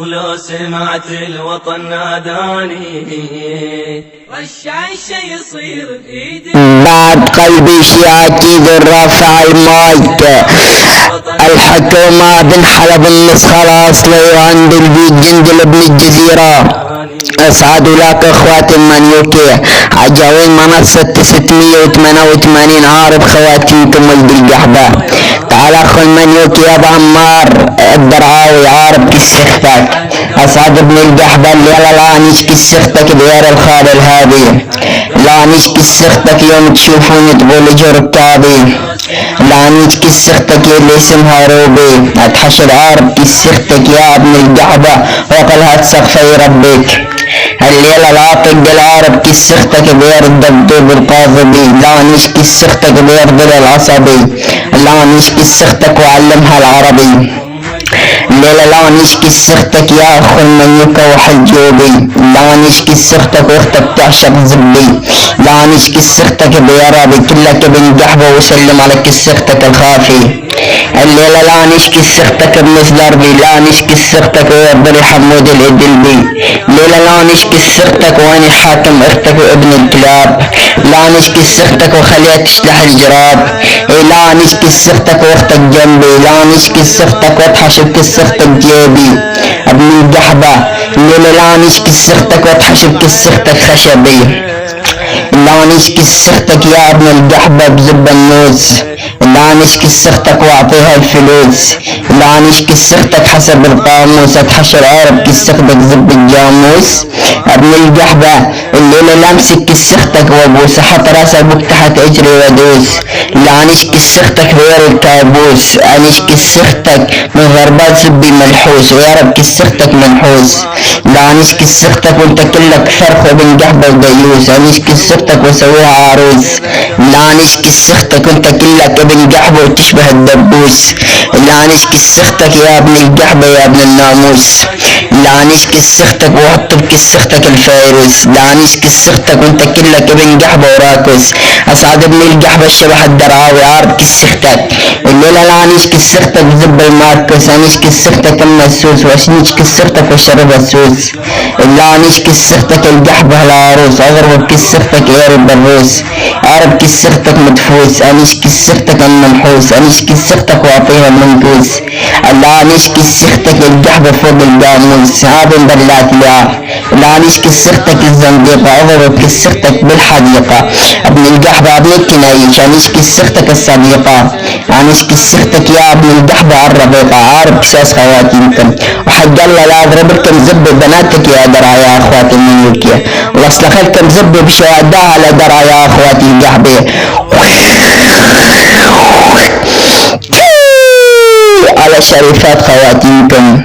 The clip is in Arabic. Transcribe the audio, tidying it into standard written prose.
ولو سمعت الوطن ناداني رشع الشي يصير بإيدي بعد قلبي شيعتي رافع المايك. الحكومة بن حلب النص خلاص لو عند البيت جندل ابن الجزيرة. اسعد لك اخواتي المنيوكي عجاوين منصة 688 عارب خواتيمكم ولد القحبة. تعال اخو المنيوكي يا ابو عمار الدرعاوي عارب كسختك اسعد ابن القحبة اللي لا نشكي سختك بغير الخال الهادي. لا نشكي سختك يوم تشوفوني تقول جرب كابي. لا نشكي سختك اللي اسمها روبي اتحشر عارب كسختك يا ابن القحبة وقلها تسقفي ربك. الليلة لا طق العرب كسختك بغير الدبدوب القاضبي. لا نشكي سختك بغير ضل العصبي. لا نشكي سختك وعلمها العربي. الليلة لا نشكي سختك يا اخو المنيوكة وحجوبي. لا نشكي سختك واختك تعشق زبي. لا نشكي سختك بيرابي كلك ابن قحبة وسلم على كسختك الخافي. الليلة لا نشكي سختك بمزدربي. لا نشكي سختك ويرضي حمود الادلبي. الليلة لا نشكي سختك واني حاكم اختك وابن الكلاب. لا نشكي سختك وخليها تشلح الجراب. لا نشكي سختك واختك جنبي. لا نشكي سختك واتحشب كسختك جيبي ابن القحبة. الليلة لا نشكي سختك واتحشب كسختك خشبي. لا نشكي سختك يا ابن القحبة بزب النوس. لا نشكي سختك واعطيها الفلوس. لا نشكي سختك حسب القاموس اتحشر عرب كسختك زب الجاموس ابن القحبة. الليلة لا امسك سختك وابوس احط راس ابوك تحت اجري وادوس. لا نشكي سختك غير الكابوس. انشكي سختك من ضربات زبي ملحوس ويا رب كسختك منحوس. لا نشكي سختك وانت كلك فرخ وابن قحبة وديوس. انشكي سختك واسويها عروس. لا نشكي سختك وانت كلك ابن قحبة وتشبه الدبوس. لا نشكي سختك يا ابن القحبة يا ابن الناموس. لا نشكي سختك وحط بكسختك الفيروس. لا نشكي سختك وانت كلك ابن قحبة وراكوس. اسعد ابن القحبة الشبح الدرعاوي عارب كسختك. الليلة لا نشكي سختك بزب الماركوس. انشكي سختك المسوس واشنشكي سختك وشرب السوس. لا نشكي سختك القحبة العروس اضرب بكسختك غير البروس. عارب كسختك مدفوس. انشكي سختك المنحوس. انشكي سختك واعطيها المنكوس. لا نشكي سختك القحبة فوق القاموس هذا بلات يا. لا نشكي سختك الزنديقة اضرب كسختك بالحديقة ابن القحبة ابن الكنايش. انشكي سختك الصديقة. انشكي سختك يا ابن القحبة الرفيقة عارب كساس خواتيمكم وحق الله لا اضرب لكم زب بناتك يا درع يا اخواتي المنيوكية واصل خلكم زب بشهداء على درع يا اخواتي القحبة على شريفات خواتيمكم.